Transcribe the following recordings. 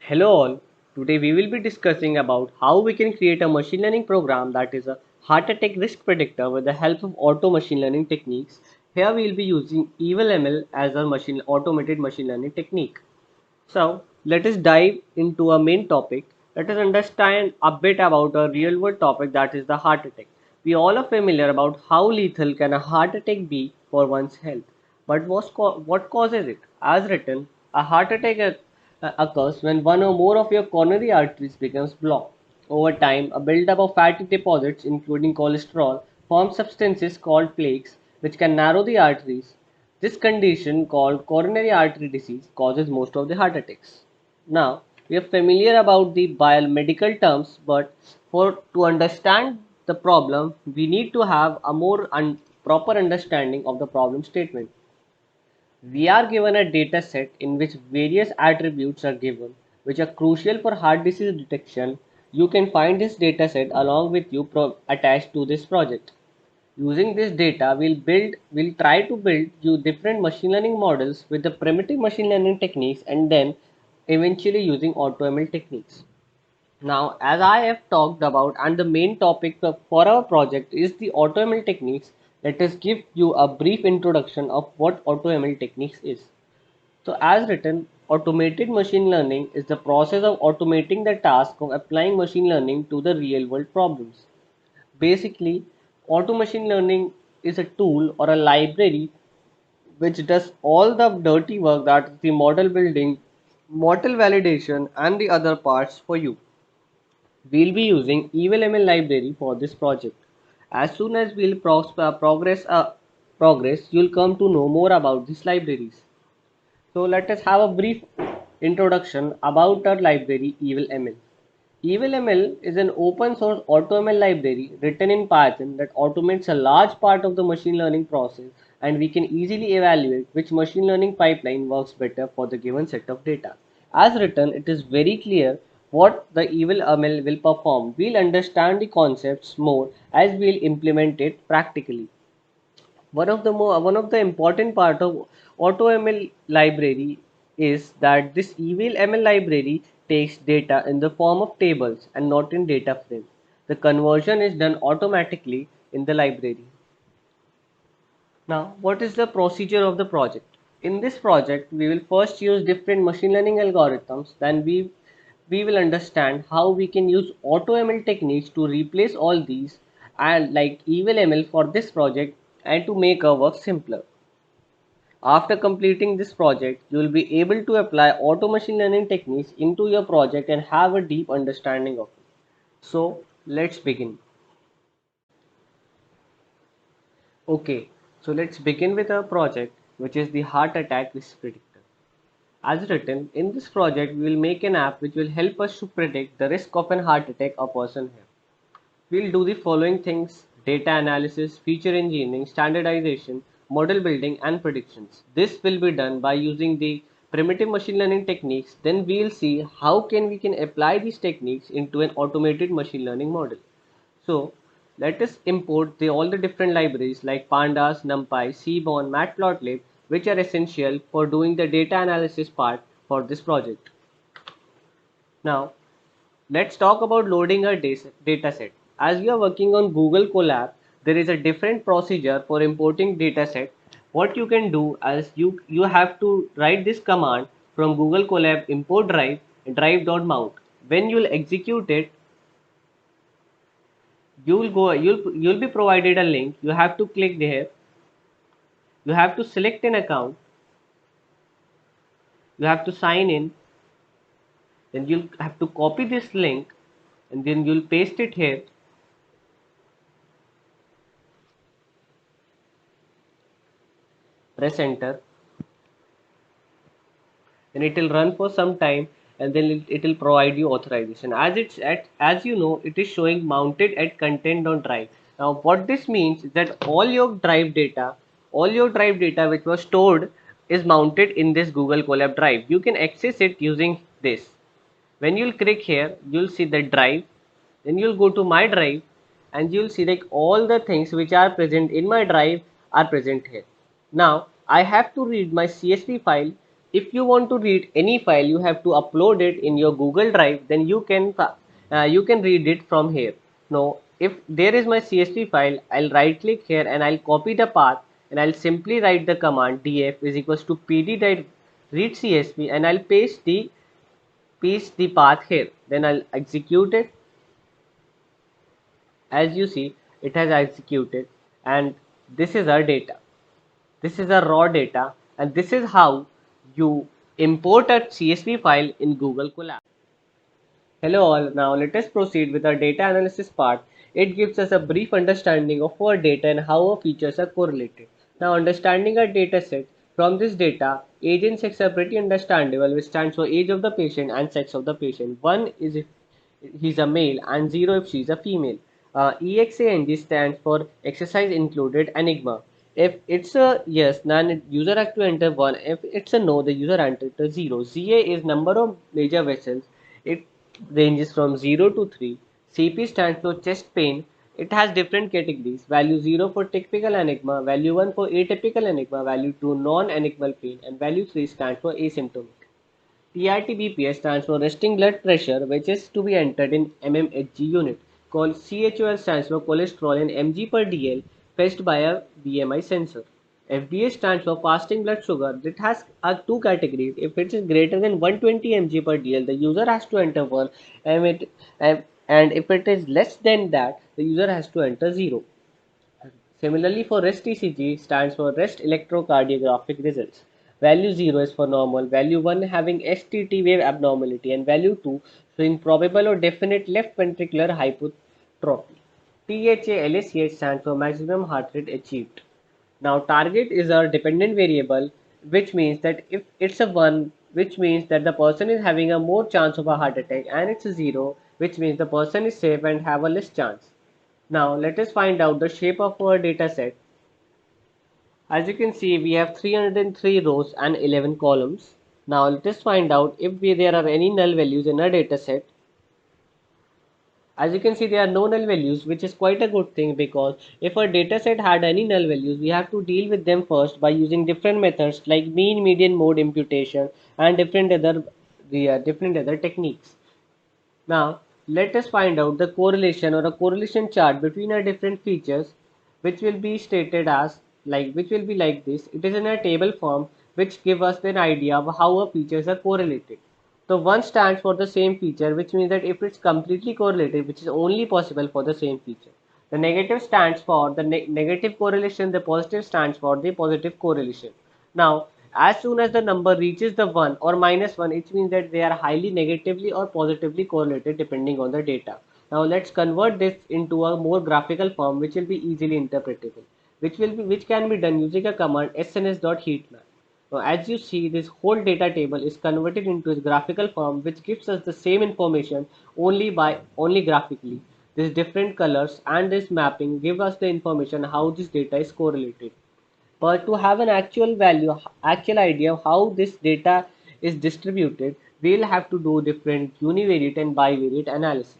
Hello all. Today we will be discussing about how we can create a machine learning program that is a heart attack risk predictor with the help of auto machine learning techniques. Here we will be using Eval ML as a automated machine learning technique. So let us dive into our main topic. Let us understand a bit about a real world topic, that is the heart attack. We all are familiar about how lethal can a heart attack be for one's health. But what causes it? As written, a heart attack occurs when one or more of your coronary arteries becomes blocked. Over time, a buildup of fatty deposits, including cholesterol, forms substances called plaques, which can narrow the arteries. This condition, called coronary artery disease, causes most of the heart attacks. Now, we are familiar about the biomedical terms, but for to understand the problem, we need to have a more proper understanding of the problem statement. We are given a data set in which various attributes are given, which are crucial for heart disease detection. You can find this data set along with you attached to this project. Using this data, we'll try to build you different machine learning models with the primitive machine learning techniques and then eventually using AutoML techniques. Now, as I have talked about, and the main topic for our project is the AutoML techniques, let us give you a brief introduction of what AutoML techniques is. So, as written, automated machine learning is the process of automating the task of applying machine learning to the real world problems. Basically, auto machine learning is a tool or a library which does all the dirty work, that is the model building, model validation, and the other parts for you. We'll be using Eval ML library for this project. As soon as we'll progress, you'll come to know more about these libraries. So let us have a brief introduction about our library Eval ML. EvalML is an open source AutoML library written in Python that automates a large part of the machine learning process, and we can easily evaluate which machine learning pipeline works better for the given set of data. As written, it is very clear what the EvalML will perform. We'll understand the concepts more as we'll implement it practically. One of the important part of AutoML library is that this EvalML library takes data in the form of tables and not in data frame. The conversion is done automatically in the library. Now, what is the procedure of the project? In this project, we will first use different machine learning algorithms. Then we will understand how we can use AutoML techniques to replace all these and like EvalML for this project and to make our work simpler. After completing this project, you will be able to apply auto machine learning techniques into your project and have a deep understanding of it. So let's begin. Okay, so let's begin with our project, which is the heart attack risk predictor. As written, in this project, we will make an app which will help us to predict the risk of an heart attack a person has. We'll do the following things: data analysis, feature engineering, standardization, model building, and predictions. This will be done by using the primitive machine learning techniques. Then we'll see how we can apply these techniques into an automated machine learning model. So let us import all the different libraries like pandas, numpy, seaborn, matplotlib, which are essential for doing the data analysis part for this project. Now let's talk about loading a data set. As you are working on Google Colab, there is a different procedure for importing data set. What you can do is you have to write this command from Google Colab import drive.mount. When you'll execute it, you'll be provided a link. You have to click there. You have to select an account. You have to sign in. Then you'll have to copy this link and then you'll paste it here. Press enter. Then it will run for some time and then it will provide you authorization. As you know, it is showing mounted at content on drive. Now what this means is that all your drive data which was stored is mounted in this Google Colab drive. You can access it using this. When you'll click here, you'll see the drive. Then you'll go to my drive and you'll see like all the things which are present in my drive are present here. Now I have to read my CSV file if you want to read any file, you have to upload it in your Google Drive, then you can read it from here. Now if there is my CSV file, I'll right click here and I'll copy the path, and I'll simply write the command df is equals to pd read CSV, and I'll paste the path here, then I'll execute it. As you see, it has executed, and this is our data. This is a raw data, and this is how you import a CSV file in Google Colab. Hello all, now let us proceed with our data analysis part. It gives us a brief understanding of our data and how our features are correlated. Now understanding our data set, from this data, age and sex are pretty understandable, which stands for age of the patient and sex of the patient. 1 is if he's a male and 0 if she's a female. EXANG stands for exercise included enigma. If it's a yes, then user has to enter 1. If it's a no, the user enters 0. ZA is number of major vessels. It ranges from 0 to 3. CP stands for chest pain. It has different categories. Value 0 for typical enigma, value 1 for atypical enigma, value 2 non-enigmal pain, and value 3 stands for asymptomatic. TRT-BPS stands for resting blood pressure, which is to be entered in mmHg unit. Called CHOL stands for cholesterol in mg per dl, fetched by a BMI sensor. FBS stands for fasting blood sugar. It has two categories. If it is greater than 120 mg per dl, the user has to enter 1, and if it is less than that, the user has to enter 0. Similarly, for REST ECG stands for rest electrocardiographic results. Value 0 is for normal, value 1 having STT wave abnormality, and value 2 showing probable or definite left ventricular hypertrophy. THA-LACH stands for maximum heart rate achieved. Now target is a dependent variable, which means that if it's a 1, which means that the person is having a more chance of a heart attack, and it's a 0, which means the person is safe and have a less chance. Now let us find out the shape of our data set. As you can see, we have 303 rows and 11 columns. Now let us find out if there are any null values in our data set. As you can see, there are no null values, which is quite a good thing, because if our data set had any null values, we have to deal with them first by using different methods like mean, median, mode imputation, and different other techniques. Now, let us find out the correlation or a correlation chart between our different features, which will be stated as which will be like this. It is in a table form, which give us an idea of how our features are correlated. So 1 stands for the same feature, which means that if it's completely correlated, which is only possible for the same feature. The negative stands for the negative correlation, the positive stands for the positive correlation. Now, as soon as the number reaches the 1 or -1, it means that they are highly negatively or positively correlated depending on the data. Now let's convert this into a more graphical form, which will be easily interpretable, which can be done using a command sns.heatmap. Now as you see, this whole data table is converted into a graphical form, which gives us the same information only graphically. These different colors and this mapping give us the information how this data is correlated. But to have an actual idea of how this data is distributed, we'll have to do different univariate and bivariate analysis.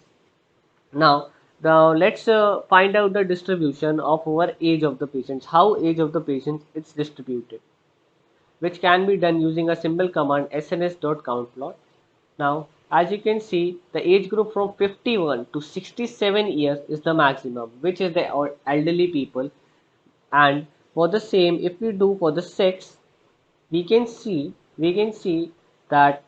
Now let's find out the distribution of our age of the patients, how age of the patients is distributed, which can be done using a simple command sns.countplot. Now, as you can see, the age group from 51 to 67 years is the maximum, which is the elderly people. And for the same, if we do for the sex, we can see that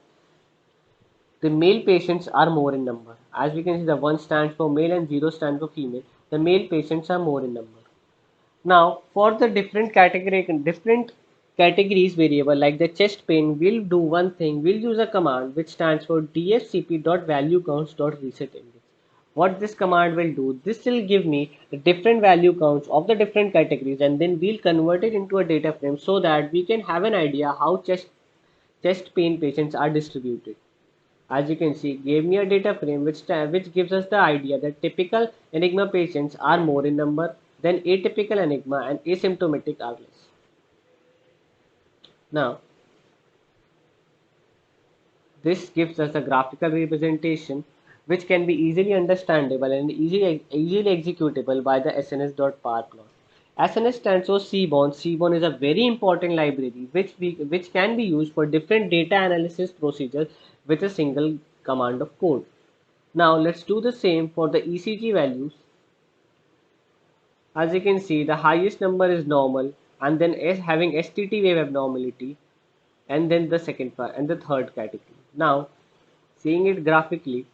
the male patients are more in number. As we can see, the 1 stands for male and 0 stands for female. The male patients are more in number. Now, for the different categories variable like the chest pain, we'll do one thing. We'll use a command which stands for dfcp.valuecounts.resetIndex. What this command will do, this will give me the different value counts of the different categories, and then we'll convert it into a data frame so that we can have an idea how chest pain patients are distributed. As you can see, gave me a data frame which gives us the idea that typical enigma patients are more in number than atypical enigma, and asymptomatic are less. Now, this gives us a graphical representation which can be easily understandable and easily executable by the sns.powerplot. SNS stands for Seaborn. Seaborn is a very important library which can be used for different data analysis procedures with a single command of code. Now let's do the same for the ECG values. As you can see, the highest number is normal, and then having STT wave abnormality, and then the second part and the third category. Now, seeing it graphically,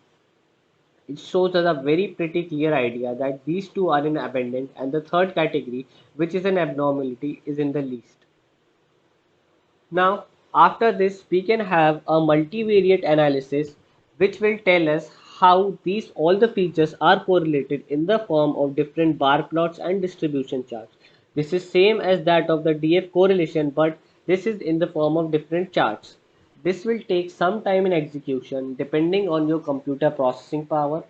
it shows us a very pretty clear idea that these two are in abundance, and the third category, which is an abnormality, is in the least. Now, after this, we can have a multivariate analysis which will tell us how these all the features are correlated in the form of different bar plots and distribution charts. This is same as that of the DF correlation, but this is in the form of different charts. This will take some time in execution depending on your computer processing power.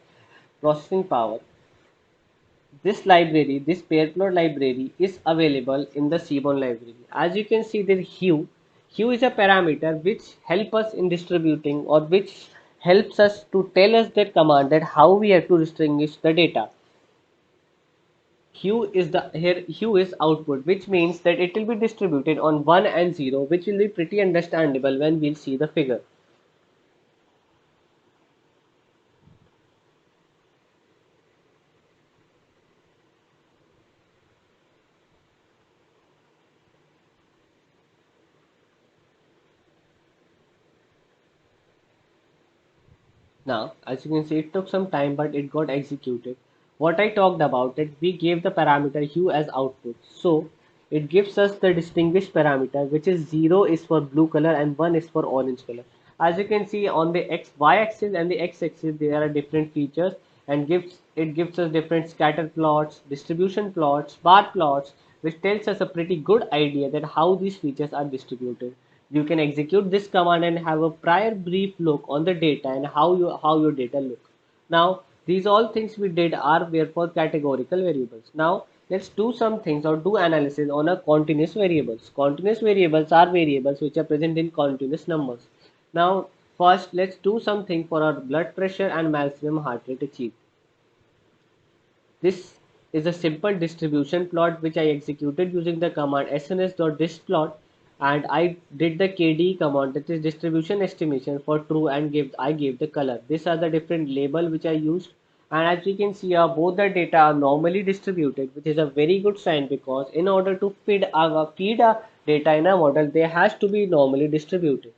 This library, this pair plot library is available in the Seaborn library. As you can see, the hue is a parameter which help us in distributing, or which helps us to tell us that command that how we have to distinguish the data. Hue is output, which means that it will be distributed on 1 and 0, which will be pretty understandable when we'll see the figure. Now, as you can see, it took some time, but it got executed. What I talked about, that we gave the parameter hue as output. So it gives us the distinguished parameter, which is 0 is for blue color and 1 is for orange color. As you can see on the y axis and the x axis, there are different features, and gives us different scatter plots, distribution plots, bar plots, which tells us a pretty good idea that how these features are distributed. You can execute this command and have a prior brief look on the data and how your data look. Now these all things we did are were for categorical variables. Now let's do some things or do analysis on a continuous variables. Continuous variables are variables which are present in continuous numbers. Now first let's do something for our blood pressure and maximum heart rate achieved. This is a simple distribution plot which I executed using the command sns.distplot, and I did the KD command, that is distribution estimation, for true, and I gave the color. These are the different label which I used, and as we can see both the data are normally distributed, which is a very good sign, because in order to feed a data in a model, they has to be normally distributed.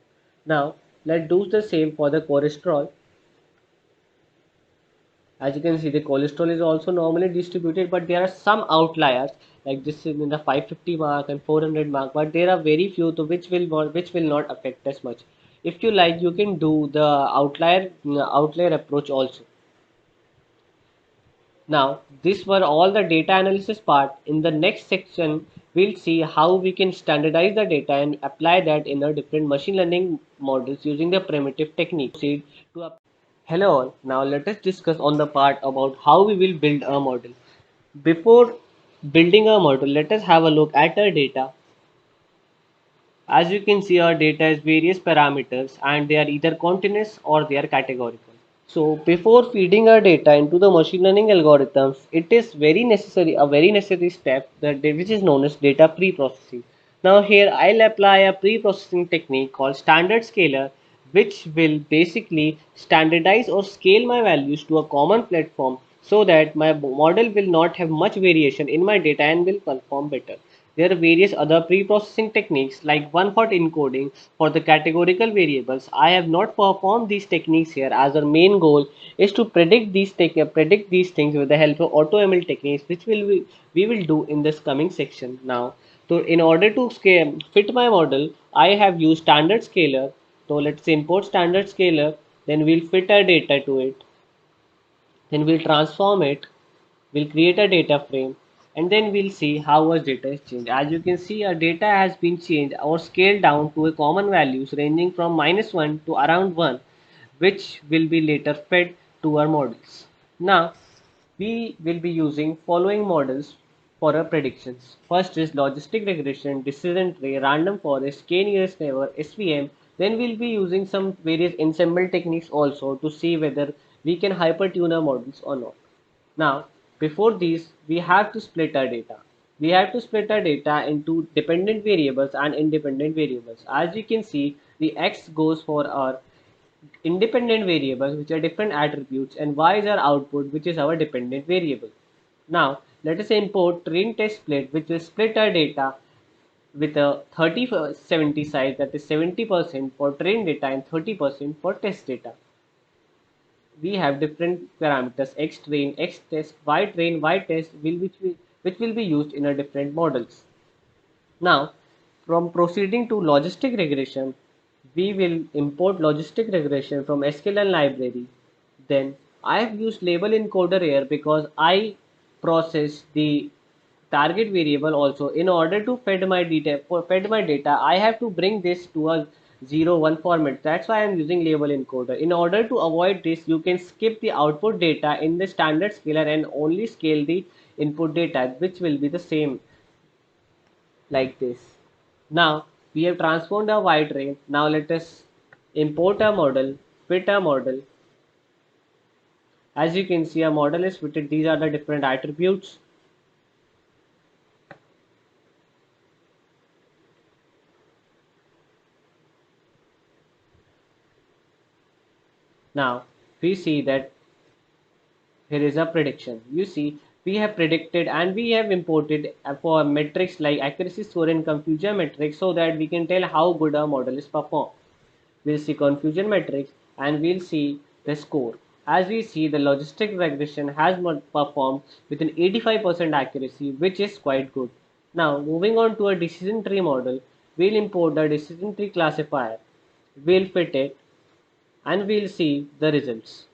Now let's do the same for the cholesterol. As you can see, the cholesterol is also normally distributed, but there are some outliers, like this is in the 550 mark and 400 mark, but there are very few to which will not affect us much. If you like, you can do the outlier approach also. Now these were all the data analysis part. In the next section, we'll see how we can standardize the data and apply that in a different machine learning models using the primitive technique. Proceed to Hello all. Now let us discuss on the part about how we will build a model. Before building a model, let us have a look at our data. As you can see, our data is various parameters, and they are either continuous or they are categorical. So before feeding our data into the machine learning algorithms, it is a very necessary step which is known as data pre-processing. Now here I'll apply a pre-processing technique called standard scaler, which will basically standardize or scale my values to a common platform so that my model will not have much variation in my data and will perform better. There are various other pre-processing techniques like one-hot encoding for the categorical variables. I have not performed these techniques here, as our main goal is to predict these things with the help of AutoML techniques, which we will do in this coming section. Now, so in order to fit my model, I have used standard scaler. So let's import standard scaler, then we'll fit our data to it, then we'll transform it, we'll create a data frame, and then we'll see how our data is changed. As you can see, our data has been changed or scaled down to a common values ranging from -1 to around 1, which will be later fed to our models. Now we will be using following models for our predictions. First is logistic regression, decision tree, random forest, k nearest neighbor, SVM. Then we'll be using some various ensemble techniques also to see whether we can hyper tune our models or not. Now, before these, we have to split our data. we have to split our data into dependent variables and independent variables. As you can see, the x goes for our independent variables, which are different attributes, and y is our output, which is our dependent variable. Now, let us import train test split, which will split our data with a 30-70 size, that is 70% for train data and 30% for test data. We have different parameters x train, x test, y test, which will be used in a different models. Now, from proceeding to logistic regression, we will import logistic regression from sklearn library. Then I have used label encoder here because I process the target variable also. In order to fed my data, I have to bring this to a 0 1 format. That's why I'm using label encoder. In order to avoid this, you can skip the output data in the standard scaler and only scale the input data, which will be the same like this. Now we have transformed our Y train. Now let us import our model, fit our model. As you can see, our model is fitted. These are the different attributes. Now we see that here is a prediction. You see, we have predicted and we have imported for metrics like accuracy score and confusion metrics so that we can tell how good our model is performed. We'll see confusion metrics and we'll see the score. As we see, the logistic regression has performed with an 85% accuracy, which is quite good. Now moving on to a decision tree model, we'll import the decision tree classifier, we'll fit it, and we'll see the results.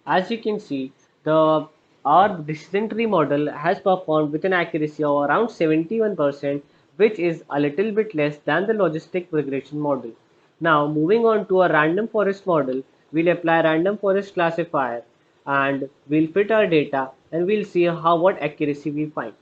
As you can see, the our decision tree model has performed with an accuracy of around 71%, which is a little bit less than the logistic regression model. Now, moving on to a random forest model, we'll apply random forest classifier and we'll fit our data and we'll see how what accuracy we find.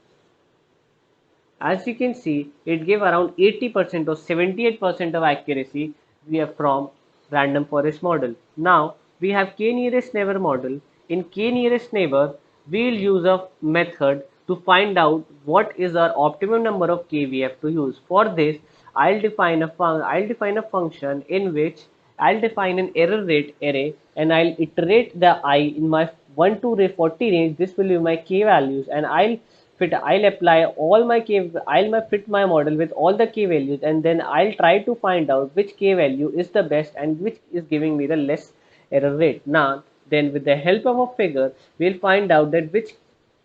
As you can see, it gave around 80% or 78% of accuracy we have from random forest model. Now we have k nearest neighbor model. In k nearest neighbor, we will use a method to find out what is our optimum number of k we have to use. For this, I'll define a function in which I'll define an error rate array and I'll iterate the I in my 1 to 40 range. This will be my k values and I'll apply all my k, fit my model with all the k values and then I'll try to find out which k value is the best and which is giving me the less error rate. Now then with the help of a figure, we'll find out that which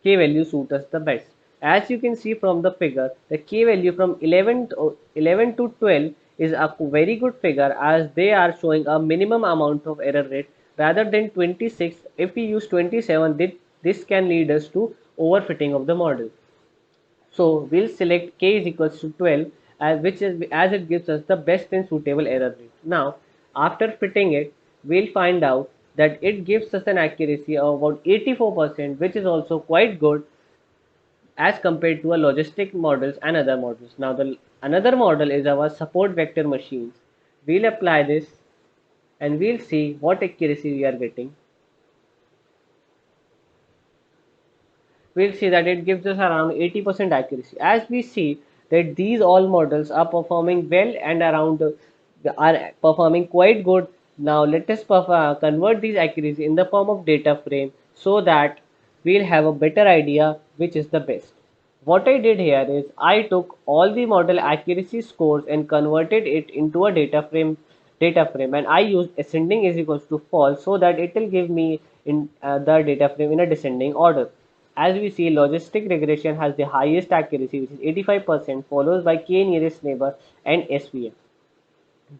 k value suits us the best. As you can see from the figure, the k value from 11 to 12 is a very good figure as they are showing a minimum amount of error rate rather than 26. If we use 27, this can lead us to overfitting of the model. So we'll select k is equals to 12 as it gives us the best and suitable error rate. Now after fitting it, we'll find out that it gives us an accuracy of about 84%, which is also quite good as compared to a logistic models and other models. Now the another model is our support vector machines. We'll apply this and we'll see what accuracy we are getting. We'll see that it gives us around 80% accuracy. As we see that these all models are performing well and are performing quite good. Now let us convert these accuracy in the form of data frame so that we'll have a better idea which is the best. What I did here is I took all the model accuracy scores and converted it into a data frame and I used ascending is equals to false so that it will give me in the data frame in a descending order. As we see, logistic regression has the highest accuracy, which is 85%, followed by k nearest neighbor and SVM.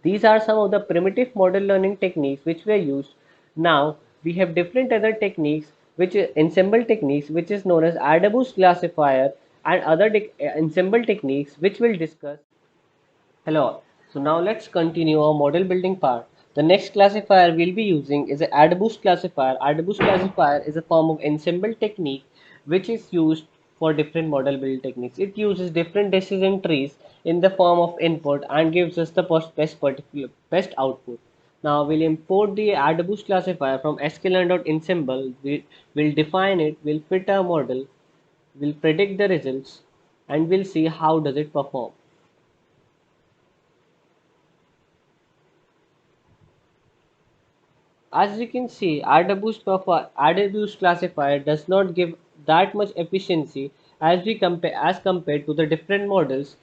These are some of the primitive model learning techniques which were used. Now we have different other techniques, which is ensemble techniques, which is known as Adabus classifier, and other ensemble techniques, which we'll discuss. Hello. So now let's continue our model building part. The next classifier we'll be using is an Adabus classifier. Adabus classifier is a form of ensemble technique which is used for different model build techniques. It uses different decision trees in the form of input and gives us the best output. Now we'll import the attributes classifier from sklearn.ensemble. We'll define it, we'll fit our model, we'll predict the results, and we'll see how does it perform. As you can see, AdaBoost classifier does not give that much efficiency as compared to the different models.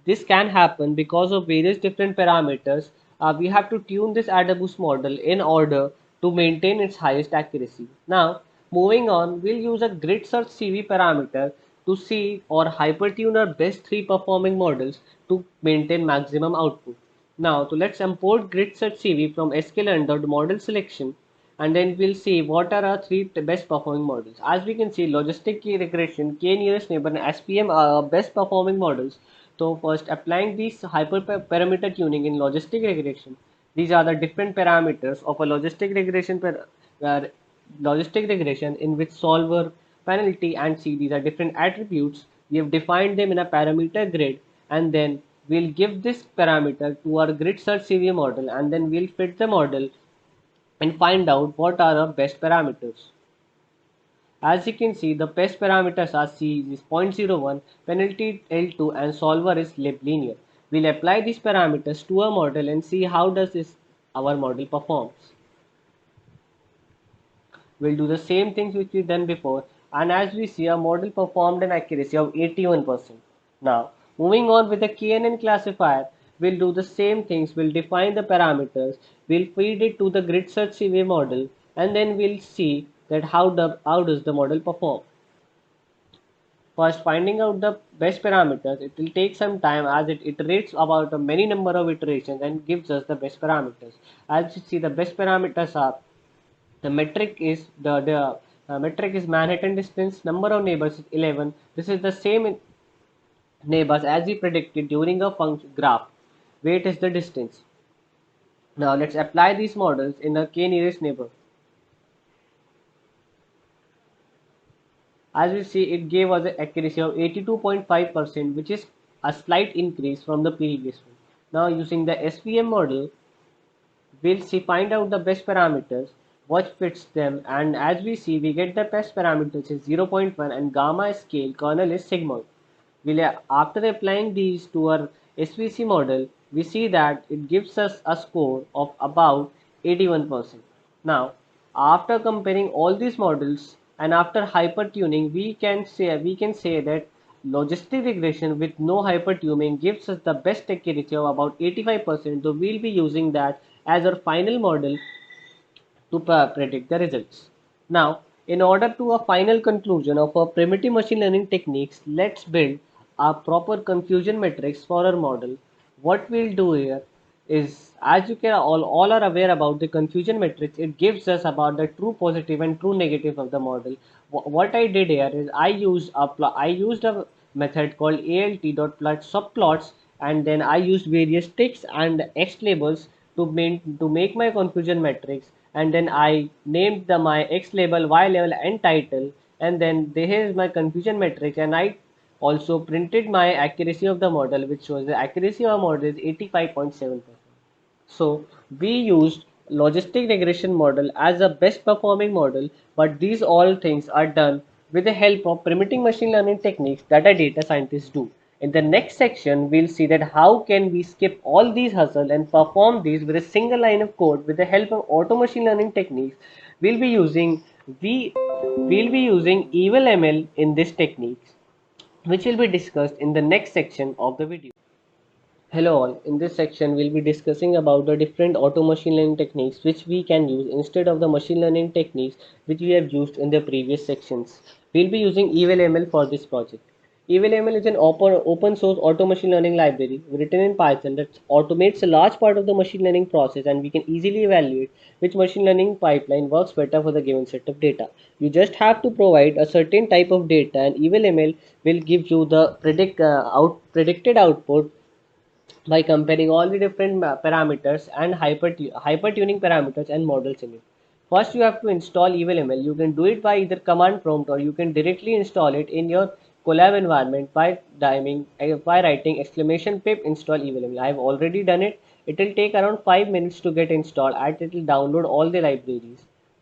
This can happen because of various different parameters. We have to tune this AdaBoost model in order to maintain its highest accuracy. Now, moving on, we'll use a grid search CV parameter to see or hypertune our best three performing models to maintain maximum output. Now, so let's import grid search CV from sklearn model selection, and then we'll see what are our three best performing models. As we can see, logistic key regression, k nearest neighbor, and SPM are our best performing models. So first, applying these hyperparameter tuning in logistic regression. These are the different parameters of a uh, logistic regression in which solver, penalty, and C. These are different attributes. We have defined them in a parameter grid, and then we'll give this parameter to our grid search CV model, and then we'll fit the model and find out what are our best parameters. As you can see, the best parameters are C is 0.01, penalty L2, and solver is linear. We'll apply these parameters to our model and see how does this our model performs. We'll do the same things which we done before, and as we see, our model performed an accuracy of 81%. Now, moving on with the KNN classifier, we'll do the same things. We'll define the parameters, we'll feed it to the grid search CV model, and then we'll see that how does the model perform. First, finding out the best parameters, it will take some time as it iterates about a many number of iterations and gives us the best parameters. As you see, the best parameters are the metric is the metric is Manhattan distance, number of neighbors is 11. This is the same in neighbors as we predicted during a function graph. Weight is the distance. Now let's apply these models in the k nearest neighbor. As we see, it gave us an accuracy of 82.5%, which is a slight increase from the previous one. Now using the SVM model, we'll see find out the best parameters, what fits them, and as we see, we get the best parameters is 0.1 and gamma scale kernel is sigma. After applying these to our SVC model, we see that it gives us a score of about 81%. Now, after comparing all these models and after hypertuning, we can say that logistic regression with no hypertuning gives us the best accuracy of about 85%. So we'll be using that as our final model to predict the results. Now, in order to a final conclusion of our primitive machine learning techniques, let's build a proper confusion matrix for our model. What we'll do here is, as you can all are aware about the confusion matrix, it gives us about the true positive and true negative of the model. What I did here is I used a method called alt.plot subplots, and then I used various ticks and x labels to make my confusion matrix, and then I named my x label, y label, and title, and then here is my confusion matrix, and I also printed my accuracy of the model, which shows the accuracy of our model is 85.7%. So we used logistic regression model as a best performing model, but these all things are done with the help of primitive machine learning techniques that a data scientists do. In the next section, we'll see that how can we skip all these hustle and perform these with a single line of code with the help of auto machine learning techniques. We'll be using we will be using Eval ML in this techniques, which will be discussed in the next section of the video. Hello all, in this section we'll be discussing about the different auto machine learning techniques which we can use instead of the machine learning techniques which we have used in the previous sections. We'll be using EvalML for this project. EvalML is an open source auto machine learning library written in Python that automates a large part of the machine learning process, and we can easily evaluate which machine learning pipeline works better for the given set of data. You just have to provide a certain type of data, and EvalML will give you the predicted output by comparing all the different parameters and hyper tuning parameters and models in it. First, you have to install EvalML. You can do it by either command prompt or you can directly install it in your collab environment by writing exclamation pip install eval. I have already done it. It will take around 5 minutes to get installed and it will download all the libraries.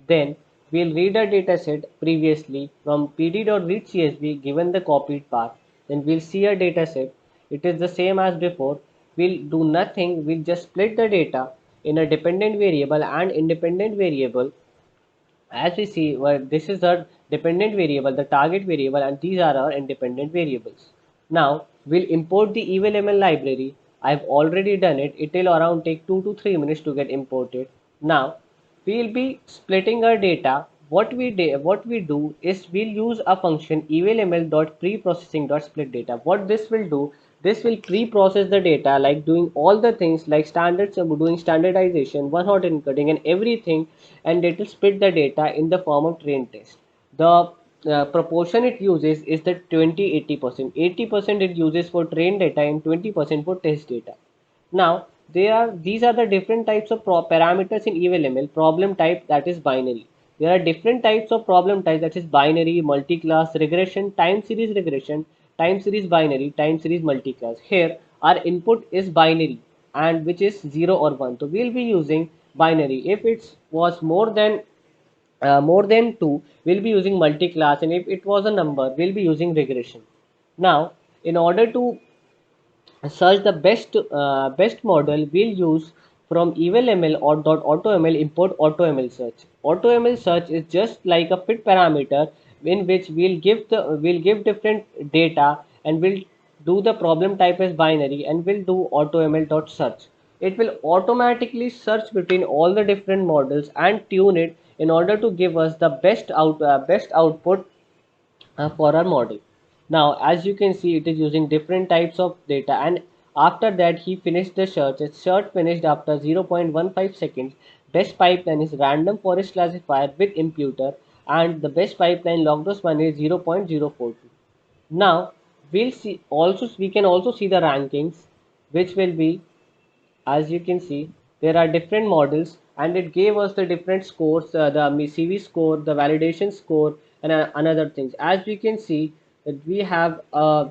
Then we'll read a dataset previously from pd.readcsv given the copied path. Then we'll see a dataset. It is the same as before. We'll do nothing. We'll just split the data in a dependent variable and independent variable. As we see, well, this is our dependent variable, the target variable, and these are our independent variables. Now we'll import the evalml library. I've already done it. It will around take 2 to 3 minutes to get imported. Now we'll be splitting our data. What we do is we'll use a function evalml.preprocessing.split data. What this will do, this will pre-process the data like doing all the things like doing standardization, one-hot encoding and everything, and it will split the data in the form of train test. The proportion it uses is the 20-80%. 80% it uses for train data and 20% for test data. Now, these are the different types of parameters in evalml. Problem type, that is binary. There are different types of problem types, that is binary, multi-class, regression, time series binary, time series multi-class. Here our input is binary and which is 0 or 1. So we will be using binary. If it was more than 2, we'll be using multi-class, and if it was a number, we'll be using regression. Now, in order to search the best model, we'll use from evalml or .automl import automl search. Automl search is just like a fit parameter in which we'll give different data and we'll do the problem type as binary and we'll do automl.search. It will automatically search between all the different models and tune it in order to give us the best output for our model. Now, as you can see, it is using different types of data, and after that, he finished the search. Its search finished after 0.15 seconds. Best pipeline is random forest classifier with imputer, and the best pipeline logos one is 0.042. Now, we can also see the rankings, which will be, as you can see, there are different models and it gave us the different scores, the CV score, the validation score, and another things. As we can see that we have a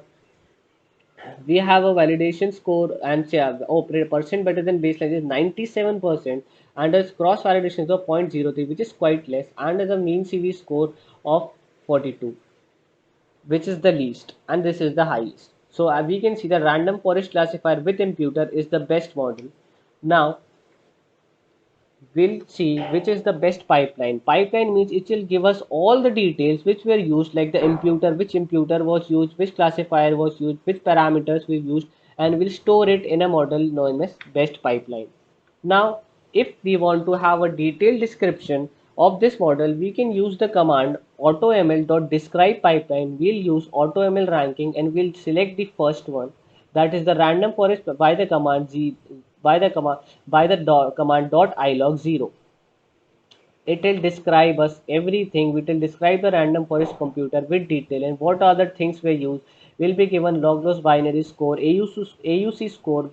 validation score and say, oh, percent better than baseline is 97%, and as cross validation is of 0.03, which is quite less, and as a mean CV score of 42, which is the least, and this is the highest. So we can see the random forest classifier with imputer is the best model. Now we'll see which is the best pipeline. Pipeline means it will give us all the details which were used, like the imputer, which imputer was used, which classifier was used, which parameters we used, and we'll store it in a model known as best pipeline. Now, if we want to have a detailed description of this model, we can use the command automl.describe pipeline. We'll use automl ranking and we'll select the first one, that is the random forest by the command command dot ilog 0. It will describe us everything. We will describe the random forest computer with detail and what are the things we use. Will be given log binary score, AUC score,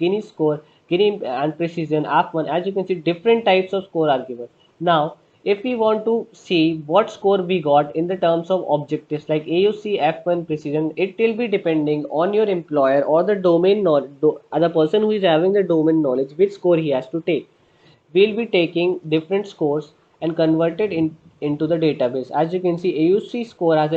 Guinea and precision, F1. As you can see, different types of score are given. Now, if we want to see what score we got in the terms of objectives like AUC, F1, precision, it will be depending on your employer or the domain knowledge, the person who is having the domain knowledge, which score he has to take. We'll be taking different scores and converted into the database. As you can see, AUC score has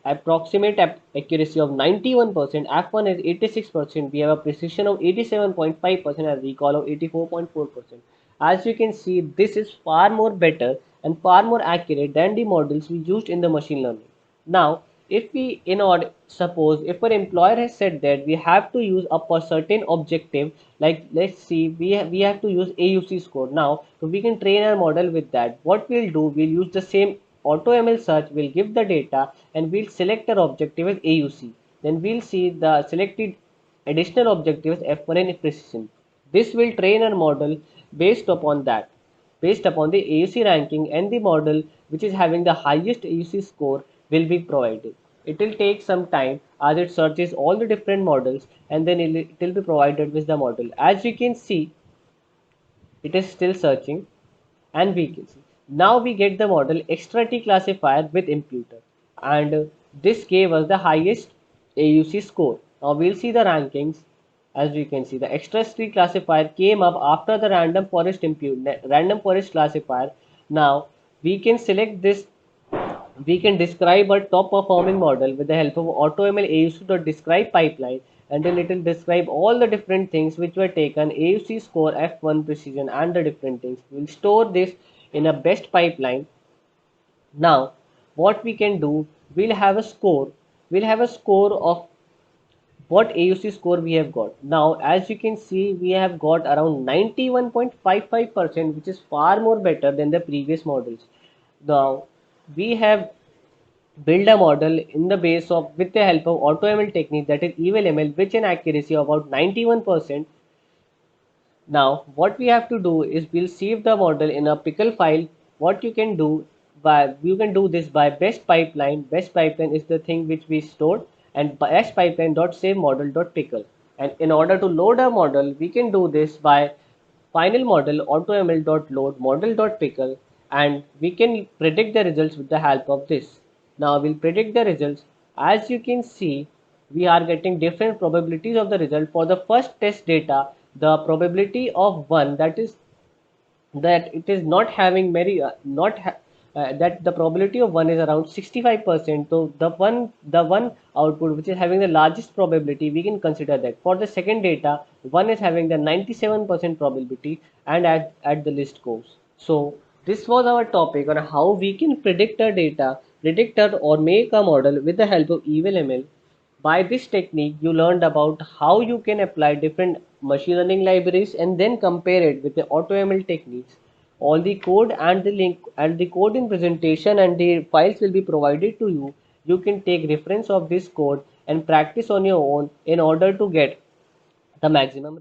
approximate accuracy of 91%, F1 is 86%, we have a precision of 87.5% and recall of 84.4%. As you can see, this is far more better and far more accurate than the models we used in the machine learning. Now, if we in order suppose if our employer has said that we have to use a certain objective, like let's see we have to use AUC score. Now so we can train our model with that. What we'll do, we'll use the same AutoML search, we'll give the data and we'll select our objective as AUC. Then we'll see the selected additional objective as F1 and precision. This will train our model based upon that, based upon the AUC ranking, and the model which is having the highest AUC score will be provided. It will take some time as it searches all the different models and then it will be provided with the model. As you can see, it is still searching and we can see. Now we get the model extra T classifier with imputer, and This gave us the highest AUC score. Now we'll see the rankings. As we can see, the extra street classifier came up after the random forest classifier. Now we can select this. We can describe a top performing model with the help of AutoML AUC.describe pipeline, and then it will describe all the different things which were taken, AUC score, F1 precision, and the different things. We'll store this in a best pipeline. Now what we can do, we'll have a score. We'll have a score of what AUC score we have got. Now as you can see, we have got around 91.55%, which is far more better than the previous models. Now we have build a model in the base of with the help of AutoML technique, that is EvalML, which an accuracy of about 91%. Now what we have to do is we'll save the model in a pickle file. What you can do, by you can do this by best pipeline. Best pipeline is the thing which we stored, and best pipeline dot save model dot pickle. And in order to load a model, we can do this by final model automl dot load model dot pickle, and we can predict the results with the help of this. Now we'll predict the results. As you can see, we are getting different probabilities of the result. For the first test data, the probability of 1, that is that it is not having very not ha that the probability of 1 is around 65%. So the one output which is having the largest probability, we can consider that. For the second data, 1 is having the 97% probability, and at the list goes. So this was our topic on how we can predict a data predictor or make a model with the help of EvalML. By this technique, you learned about how you can apply different machine learning libraries and then compare it with the AutoML techniques. All the code and the link and the code in presentation and the files will be provided to you. You can take reference of this code and practice on your own in order to get the maximum